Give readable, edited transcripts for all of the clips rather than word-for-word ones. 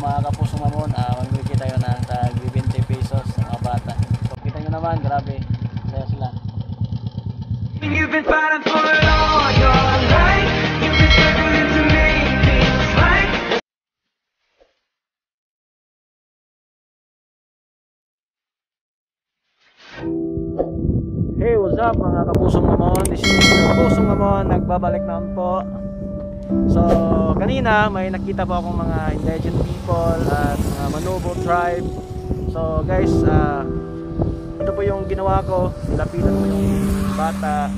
mga kapuso mamon, mamimigay tayo ng tag 20 pesos sa mga bata. So kita nyo naman, grabe, saya sila. You've been fighting for it all your life. You've been struggling to make things right. Hey, what's up mga kapusong mamon? This is Kapusong Mamon, nagbabalik naman po. So, kanina may nakita po akong mga indigenous people at mga Manobo tribe. So guys, ito po yung ginawa ko. Nilapitan ko yung bata.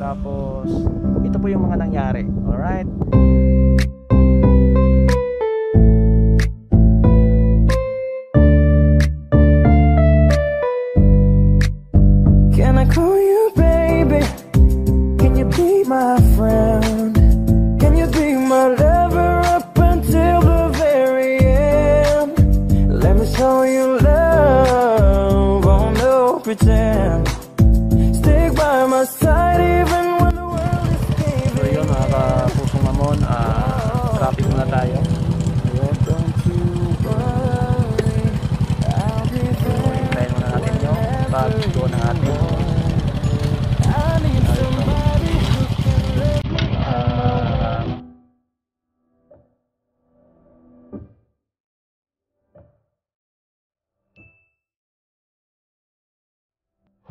Tapos, ito po yung mga nangyari. Alright? Can I call you baby? Can you be my friend? Can you be my lover up until the very end? Let me show you love, oh no pretend. Stick by my side even when the world is caving. So yun mga kapusong mamon, traffic muna tayo. Ayun, don't you worry, I'll be there. Hintayin muna natin yung pag-go ng ating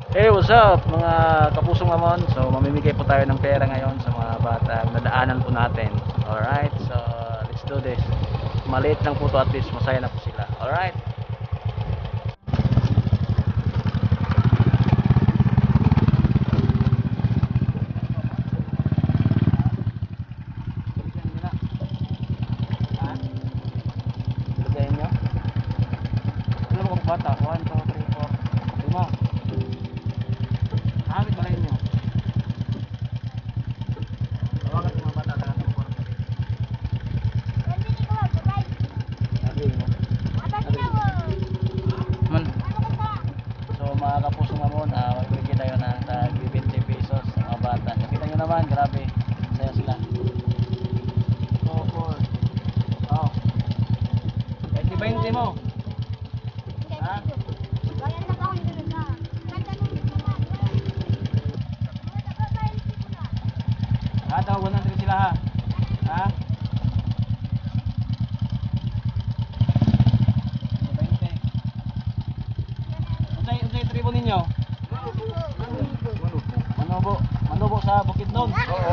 Hey, what's up mga kapusong mamon? So mamimigay po tayo ng pera ngayon sa mga bata nadaanan po natin. Alright, so let's do this. Maliit lang po to, at least masaya na po sila. Alright. Lugayin nyo. Ano mo kung bata? 1, 2, 3, 4, 5. Hangit ba kayo nyo? Tawagan sa mga bata na ng kwarto. Sabi mo. Man. So mga kapusong mamon, magbigay tayo ng tag 20 pesos sa mga bata. Nakita nyo naman, grabe, saya sila. 2, 4. Oh. 20 mo. Ha? Tawagan natin sila ha. Ha? 20. Unsay tribo ninyo? Manobo sa Bukidnon. Oo.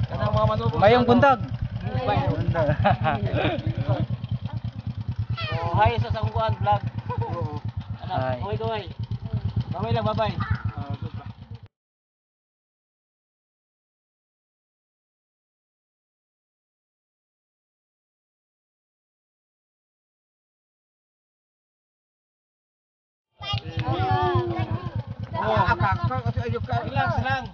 Kanang mga Manobo. Mayong bundag. Mayong bundag. Oh, hi sa Sangkuan vlog. Oo. Hi. Oy. Mamay lang, bye-bye. Silang.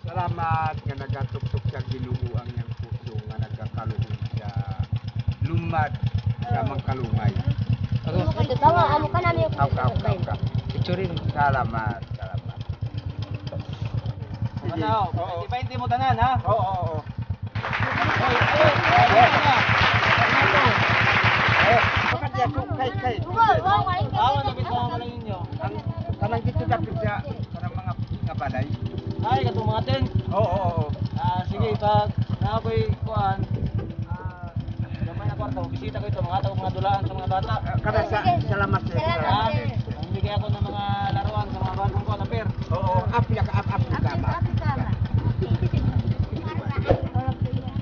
Salamat nga nagatuktok sa Ginoo ang iyang puso nga nagakaluhod sa lumad sa mangkalungay. Picturein. Salamat. Ano? 20 mo tanan ha? Oo. Bakit yan kay Awan na bitaw mo lang ninyo. ang tanang dito dapit sa kanang mga balay. Ay, katong mga tent. Oo. Sige, pag nakapoy kuan, gamay na kwarto, bisita ko ito, mga tao mga dulaan sa mga bata. Kada salamat sa Mamimigay ako ng mga laruan sa mga bagong ko na pair. Oo, api ka.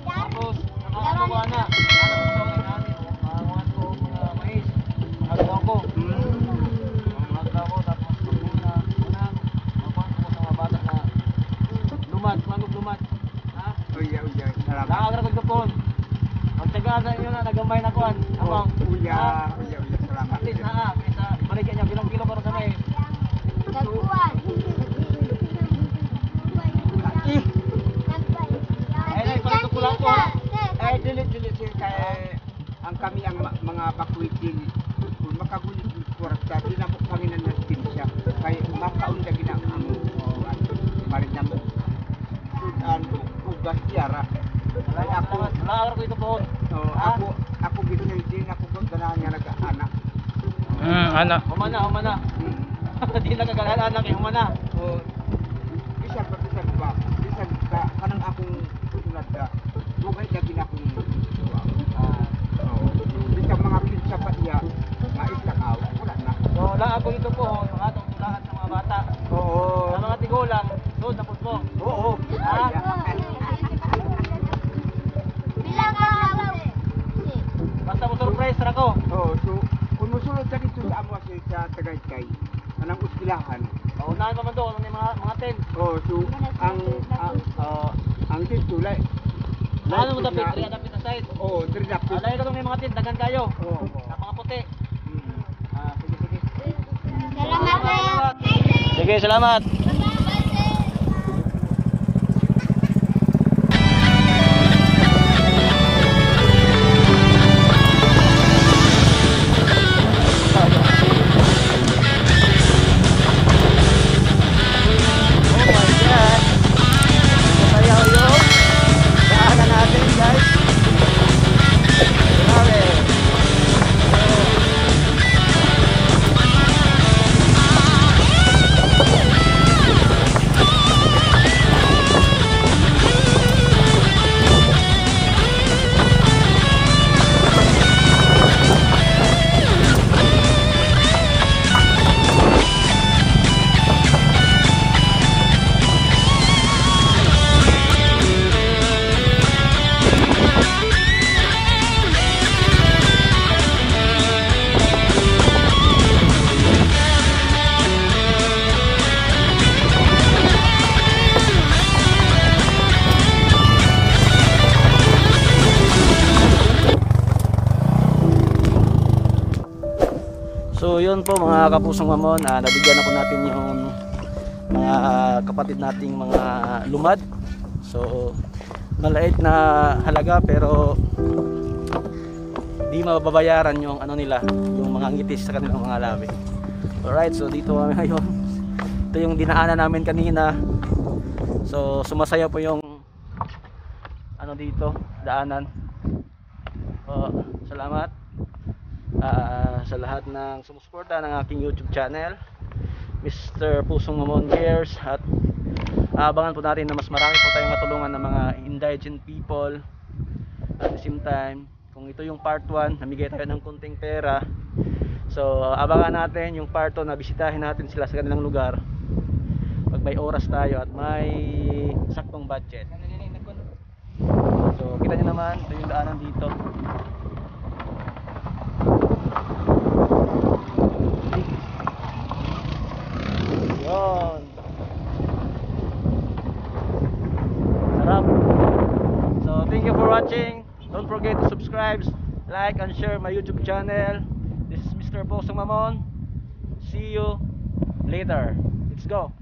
Tapos, nakakakuha na. Mga mais, mga gawa ko. Mga gawa ko, tapos unang, magkuhan ko sa mga bata na lumad. Ha? Uya, salamat. Nakakarapag ko po. Magtagaan sa inyo na, nagamay na kuhan. Abang. Uya, salamat. At least na kaysa baligyan niya, kilong-kilo para sa may. Ay, pala ko lang po. Eh, dilit kay ang kami ang mga bakwidin kung makagulit ng kwarta, dinamok kami na natin siya kay makaunda gina ang marin namo sudan ugas tiara Ay ako, Laar ko ito po. oh, ako gising din ako ganahan nga nag-anak. Anak. Humana. Di nagagalahan anak eh, humana. O bisan ba? Bisan ka kanang akong susunod ka. Dugay na ginakong bisan mga pinsa pa iya, mais lang aw, wala na. So, laar ko ito po, mga atong tulahan sa mga bata. Oo. Sa mga tigulang, doon na po mo. Oo. Basta mo surprise ra ko. Oh, so kung musulod ka dito sa amo sa Tagaytay, anang uskilahan. Unahan pa man doon, ano yung mga tent. Oh, so ang dito like Ano mo dapit, dapit na side. Oh, dire dapit. Alay ka doon may mga tent, dagan kayo. Oh. Na mga puti. Sige. Salamat. Sige, salamat. So yun po mga kapusong mamon, nabigyan na po natin yung mga kapatid nating mga lumad. So malait na halaga pero di mababayaran yung ano nila, yung mga ngitis sa kanilang mga labi. Alright, so dito kami ngayon. Ito yung dinaanan namin kanina. So sumasaya po yung ano dito, daanan. Salamat sa lahat ng sumusuporta ng aking YouTube channel, Mr. Pusong Mamon Cares, at abangan po natin na mas marami po tayong matulungan ng mga indigent people. At the same time, kung ito yung part 1, namigay tayo ng kunting pera. So abangan natin yung part 2 na bisitahin natin sila sa kanilang lugar pag may oras tayo at may saktong budget. So kita nyo naman, ito yung daanan dito. Yon. Sarap. So thank you for watching. Don't forget to subscribe, like and share my YouTube channel. This is Mr. Pusong Mamon. See you later. Let's go.